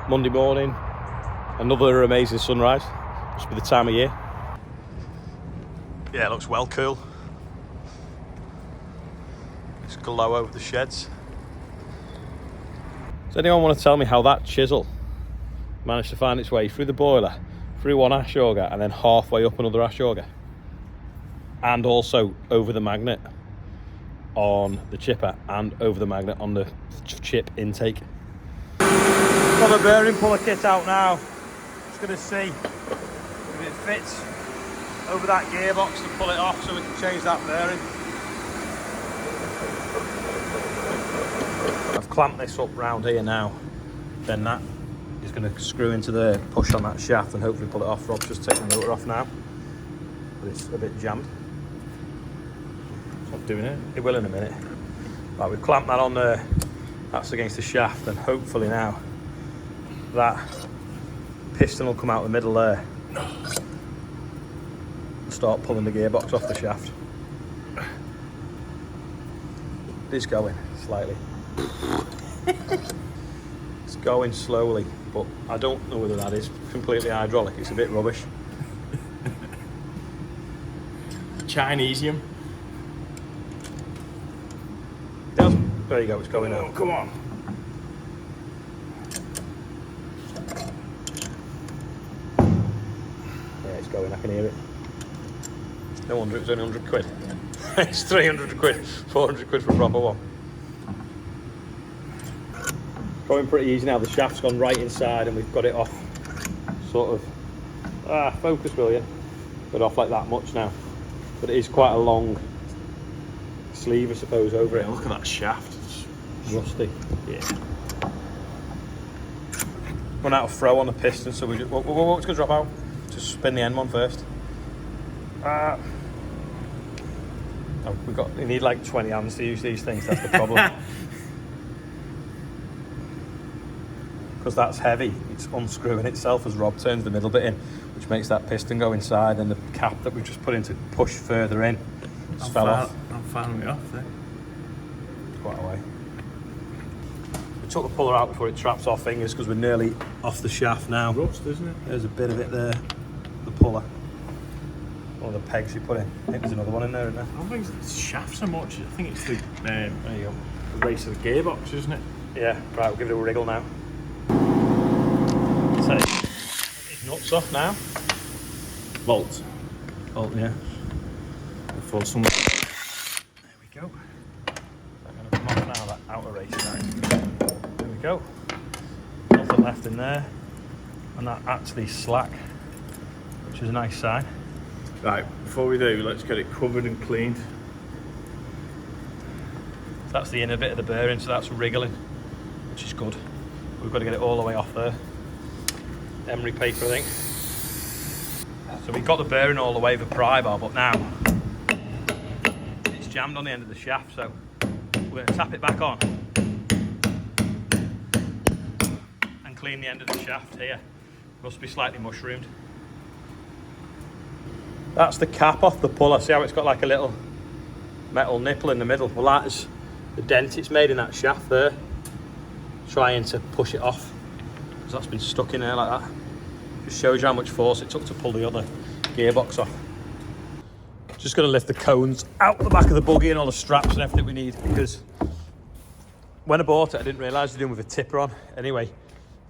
Monday morning, another amazing sunrise. Must be the time of year. Yeah, it looks well cool. It's glow over the sheds. Does anyone want to tell me how that chisel managed to find its way through the boiler, through one ash auger, and then halfway up another ash auger? And also over the magnet on the chipper and over the magnet on the chip intake. Got the bearing puller kit out now. Just going to see if it fits over that gearbox to pull it off so we can change that bearing. I've clamped this up round here now. Then that is going to screw into the push on that shaft and hopefully pull it off. Rob's just taking the motor off now, but it's a bit jammed. It's not doing it. It will in a minute. Right, we've clamped that on there. That's against the shaft, and hopefully now that piston will come out the middle there and start pulling the gearbox off the shaft. It is going slightly. It's going slowly, but I don't know whether that is completely hydraulic. It's a bit rubbish. Chinesium. There you go, it's going now. Come on. Yeah, it's going, I can hear it. No wonder it was only 100 quid. It's 300 quid, 400 quid for a proper one. Going pretty easy now. The shaft's gone right inside and we've got it off sort of, focus will you? Got it off like that much now. But it is quite a long sleeve, I suppose, over it. Look at that shaft. It's rusty. Yeah. Run out of throw on the piston, so we just, what's going to drop out? Just spin the end one first. We need like 20 hands to use these things, that's the problem. Because that's heavy, it's unscrewing itself as Rob turns the middle bit in, which makes that piston go inside, and the cap that we just put in to push further in just fell off. I'm finally off there. Quite a way. We took the puller out before it traps our fingers because we're nearly off the shaft now. Rust, isn't it? There's a bit of it there, the puller. One of the pegs you put in. I think there's another one in there, isn't there? I don't think it's the shaft so much. I think it's the there you go. The race of the gearbox, isn't it? Yeah, right, we'll give it a wriggle now. So it's nuts off now. Bolt. Oh yeah. For some. There we go. I'm going to come off now, that outer race now. There we go. Nothing left in there. And that actually slack, which is a nice sign. Right, before we do, let's get it covered and cleaned. So that's the inner bit of the bearing, so that's wriggling, which is good. We've got to get it all the way off there. Emery paper, I think. So we've got the bearing all the way for pry bar, but now it's jammed on the end of the shaft, so we're going to tap it back on and clean the end of the shaft here. Must be slightly mushroomed. That's the cap off the puller. See how it's got like a little metal nipple in the middle? Well, that is the dent it's made in that shaft there, trying to push it off, because that's been stuck in there like that. Just shows you how much force it took to pull the other gearbox off. Just going to lift the cones out the back of the buggy and all the straps and everything we need, because when I bought it I didn't realise they're doing with a tipper on. Anyway,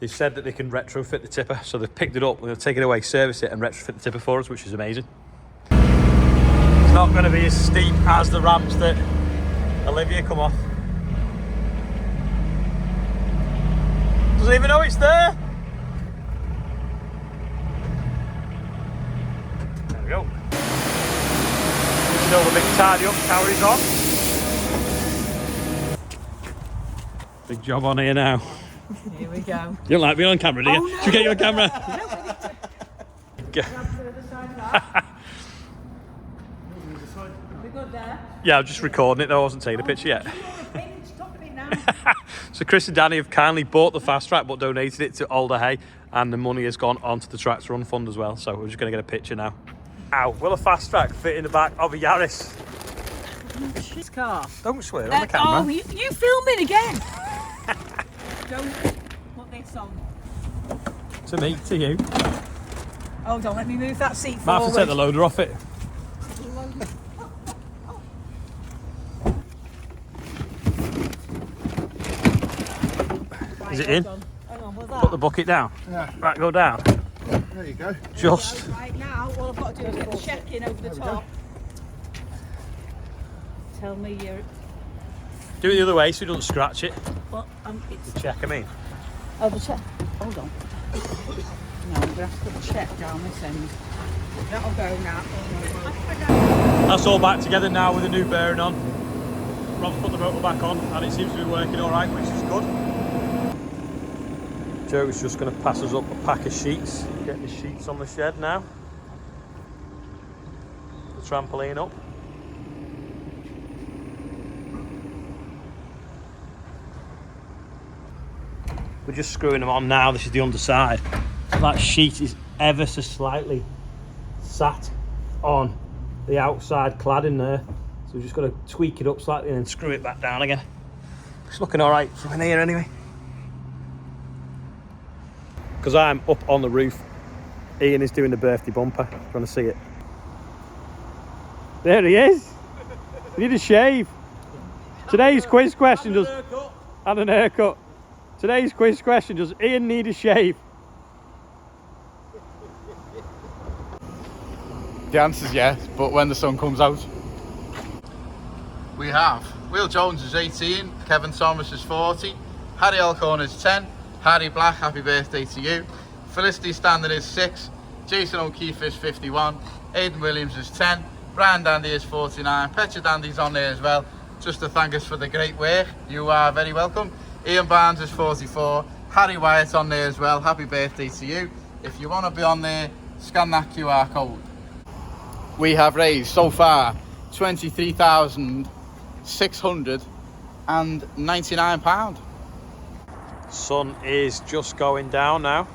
they've said that they can retrofit the tipper, so they've picked it up, they're going to take it away, service it and retrofit the tipper for us, which is amazing. It's not going to be as steep as the ramps that Olivia come off. Doesn't even know it's there. There we go. Still the big tidy up carries on. Big job on here now. Here we go. You don't like being on camera, do you? Oh, no. Should we get you on camera? We good there? Yeah, I'm just recording it though, I wasn't taking a picture yet. Stop a bit now. So Chris and Danny have kindly bought the fast track but donated it to Alder Hay, and the money has gone onto the Tracks Run Fund as well, so we're just going to get a picture now. Ow, will a fast track fit in the back of a Yaris? This car. Don't swear on the camera. Oh, you filming again? Don't put this on. To me, to you. Hold on, let me move that seat Might have forward. to take the loader off it. Right, Is it hold in? on. Hang on, what's that? Put the bucket down. Yeah. Right, go down. There you go. Just. Right now, all I've got to do is get the check in over the top. Tell me you're... Do it the other way so you don't scratch it. Well, it's... Check, I mean. Oh, the check. Hold on. No, I'm going to have to put the check down this end. That'll go now. That's all back together now with the new bearing on. Rob's put the rotor back on and it seems to be working alright, which is good. Joe's just going to pass us up a pack of sheets. Get the sheets on the shed now. The trampoline up. We're just screwing them on now. This is the underside. That sheet is ever so slightly sat on the outside cladding there. So we're just going to tweak it up slightly and then screw it back down again. It's looking all right from in here anyway. Because I'm up on the roof, Ian is doing the birthday bumper. Trying to see it. There he is. You need a shave. Today's quiz question does... And an haircut. Today's quiz question, does Ian need a shave? The answer's yes, but when the sun comes out. We have Will Jones is 18, Kevin Thomas is 40, Harry Alcorn is 10, Harry Black, happy birthday to you, Felicity Standard is 6, Jason O'Keefe is 51, Aidan Williams is 10, Brian Dandy is 49, Petra Dandy's on there as well, just to thank us for the great work. You are very welcome. Ian Barnes is 44, Harry Wyatt on there as well, happy birthday to you. If you want to be on there, scan that QR code. We have raised so far £23,699. Sun is just going down now.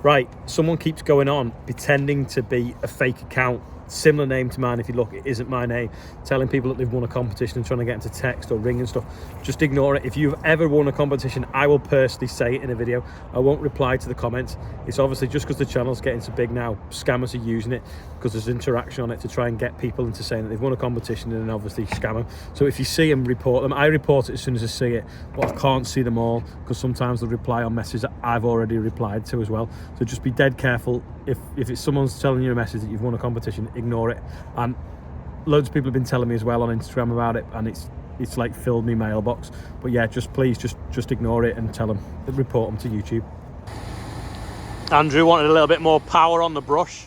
Right, someone keeps going on pretending to be a fake account, similar name to mine. If you look, it isn't my name, telling people that they've won a competition and trying to get into text or ring and stuff. Just ignore it. If you've ever won a competition, I will personally say it in a video. I won't reply to the comments. It's obviously just because the channel's getting so big now, scammers are using it because there's interaction on it to try and get people into saying that they've won a competition and then obviously scam them. So if you see them, report them. I report it as soon as I see it, but I can't see them all because sometimes they'll reply on messages that I've already replied to as well. So just be dead careful. If it's someone's telling you a message that you've won a competition, ignore it. And loads of people have been telling me as well on Instagram about it, and it's like filled me mailbox. But yeah, please just ignore it and tell them, report them to YouTube. Andrew wanted a little bit more power on the brush.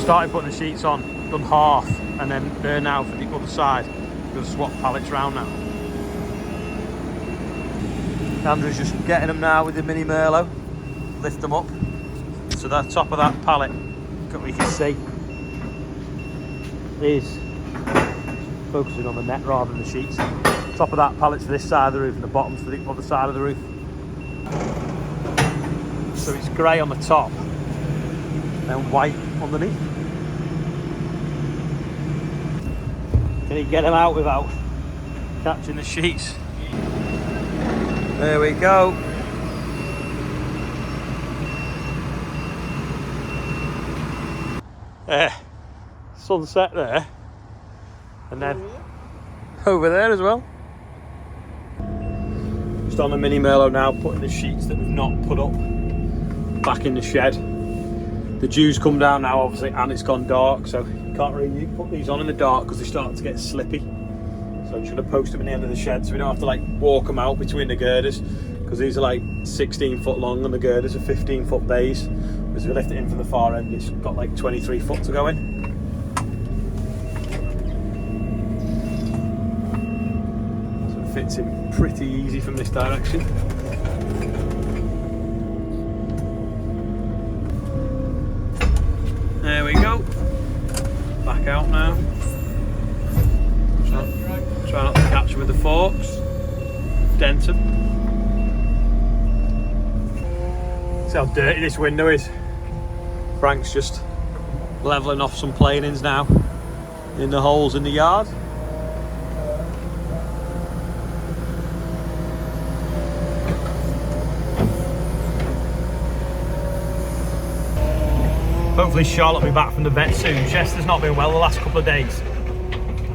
Started putting the sheets on, done half, and then there now for the other side. We're going to swap pallets round now. Andrew's just getting them now with the mini Merlot. Lift them up. So the top of that pallet, we can see, is focusing on the net rather than the sheets. Top of that pallet's for this side of the roof and the bottom's for the other side of the roof. So it's grey on the top, then white underneath. Can he get them out without catching the sheets? There we go. Sunset there, and then over there as well. Just on the mini Merlot now, putting the sheets that we've not put up back in the shed. The dew's come down now obviously, and it's gone dark, so you can't really put these on in the dark because they start to get slippy. So I'm trying to post them in the end of the shed so we don't have to like walk them out between the girders, because these are like 16 foot long and the girders are 15 foot bays. As we lift it in from the far end, it's got like 23 foot to go in. So it fits in pretty easy from this direction. There we go. Back out now. Try not to catch them with the forks. Dent them. See how dirty this window is. Frank's just levelling off some planings now in the holes in the yard. Hopefully Charlotte will be back from the vet soon. Chester's not been well the last couple of days.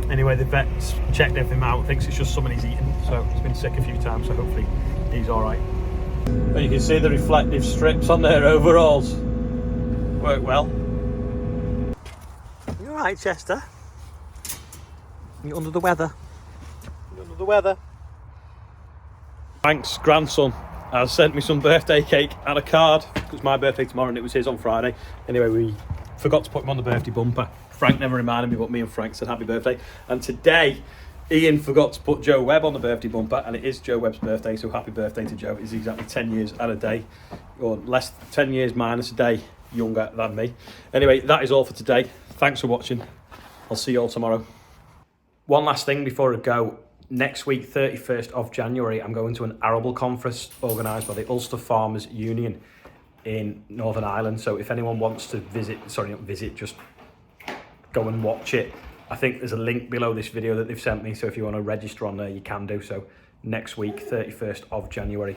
Anyway, the vet's checked everything out, thinks it's just something he's eaten, so he's been sick a few times, so hopefully he's alright. But you can see the reflective strips on their overalls. Work well. You alright, Chester? You under the weather? You under the weather? Frank's grandson has sent me some birthday cake and a card. It's my birthday tomorrow and it was his on Friday. Anyway, we forgot to put him on the birthday bumper. Frank never reminded me, but me and Frank said happy birthday. And today, Ian forgot to put Joe Webb on the birthday bumper, and it is Joe Webb's birthday, so happy birthday to Joe. He's exactly 10 years and a day, or less, 10 years minus a day younger than me. Anyway, that is all for today. Thanks for watching. I'll see you all tomorrow. One last thing before I go. Next week, 31st of January, I'm going to an arable conference organised by the Ulster Farmers Union in Northern Ireland. So if anyone wants to just go and watch it. I think there's a link below this video that they've sent me, so if you want to register on there, you can do so next week, 31st of January.